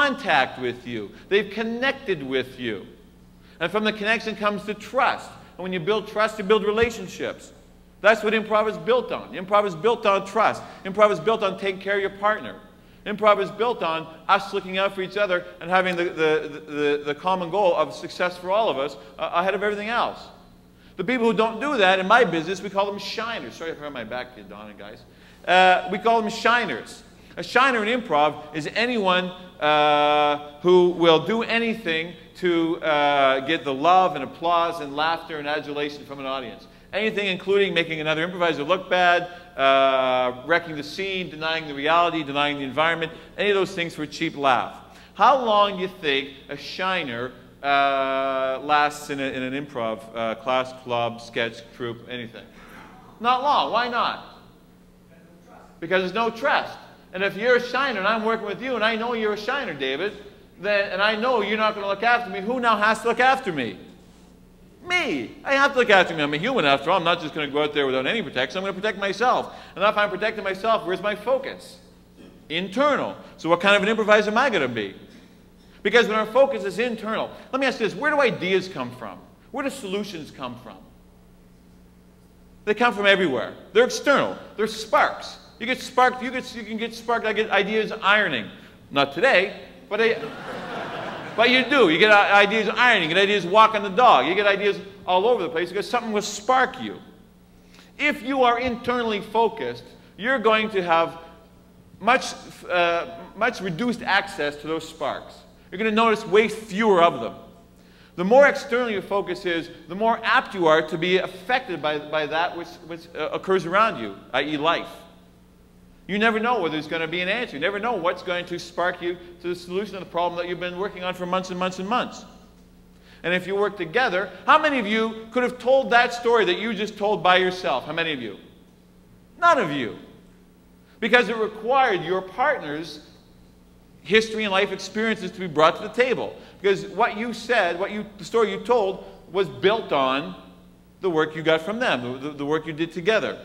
contact with you. They've connected with you. And from the connection comes the trust. And when you build trust, you build relationships. That's what improv is built on. Improv is built on trust. Improv is built on taking care of your partner. Improv is built on us looking out for each other and having the common goal of success for all of us ahead of everything else. The people who don't do that, in my business, we call them shiners. Sorry if I have my back here, Donna, guys. We call them shiners. A shiner in improv is anyone who will do anything to get the love and applause and laughter and adulation from an audience. Anything including making another improviser look bad, wrecking the scene, denying the reality, denying the environment, any of those things for a cheap laugh. How long do you think a shiner lasts in an improv class, club, sketch, troupe, anything? Not long. Why not? Because there's no trust. And if you're a shiner and I'm working with you and I know you're a shiner, David, and I know you're not going to look after me, who now has to look after me? Me. I have to look after me. I'm a human after all. I'm not just going to go out there without any protection. I'm going to protect myself. And if I'm protecting myself, where's my focus? Internal. So what kind of an improviser am I going to be? Because when our focus is internal, let me ask you this, where do ideas come from? Where do solutions come from? They come from everywhere. They're external. They're sparks. You get sparked, you can get sparked. I get ideas ironing. Not today, but you do. You get ideas ironing, you get ideas walking the dog. You get ideas all over the place because something will spark you. If you are internally focused, you're going to have much reduced access to those sparks. You're going to notice way fewer of them. The more external your focus is, the more apt you are to be affected by that which occurs around you, i.e. life. You never know whether there's going to be an answer. You never know what's going to spark you to the solution of the problem that you've been working on for months and months and months. And if you work together, how many of you could have told that story that you just told by yourself? How many of you? None of you. Because it required your partner's history and life experiences to be brought to the table. Because what you said, the story you told, was built on the work you got from them, the work you did together.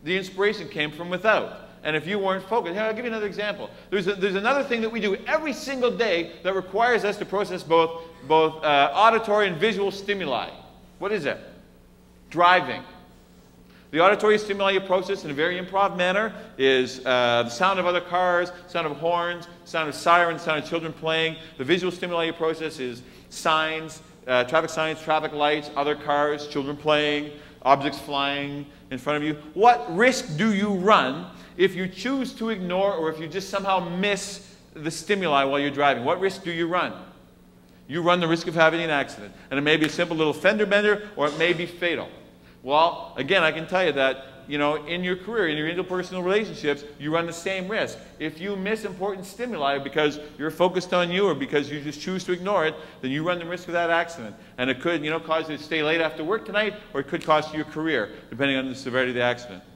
The inspiration came from without. And if you weren't focused, here, I'll give you another example. There's another thing that we do every single day that requires us to process both auditory and visual stimuli. What is it? Driving. The auditory stimuli you process in a very improv manner is the sound of other cars, sound of horns, sound of sirens, sound of children playing. The visual stimuli you process is signs, traffic signs, traffic lights, other cars, children playing, objects flying in front of you. What risk do you run if you choose to ignore or if you just somehow miss the stimuli while you're driving? What risk do you run? You run the risk of having an accident. And it may be a simple little fender bender or it may be fatal. Well, again, I can tell you that, you know, in your career, in your interpersonal relationships, you run the same risk. If you miss important stimuli because you're focused on you or because you just choose to ignore it, then you run the risk of that accident. And it could, you know, cause you to stay late after work tonight, or it could cost you your career, depending on the severity of the accident.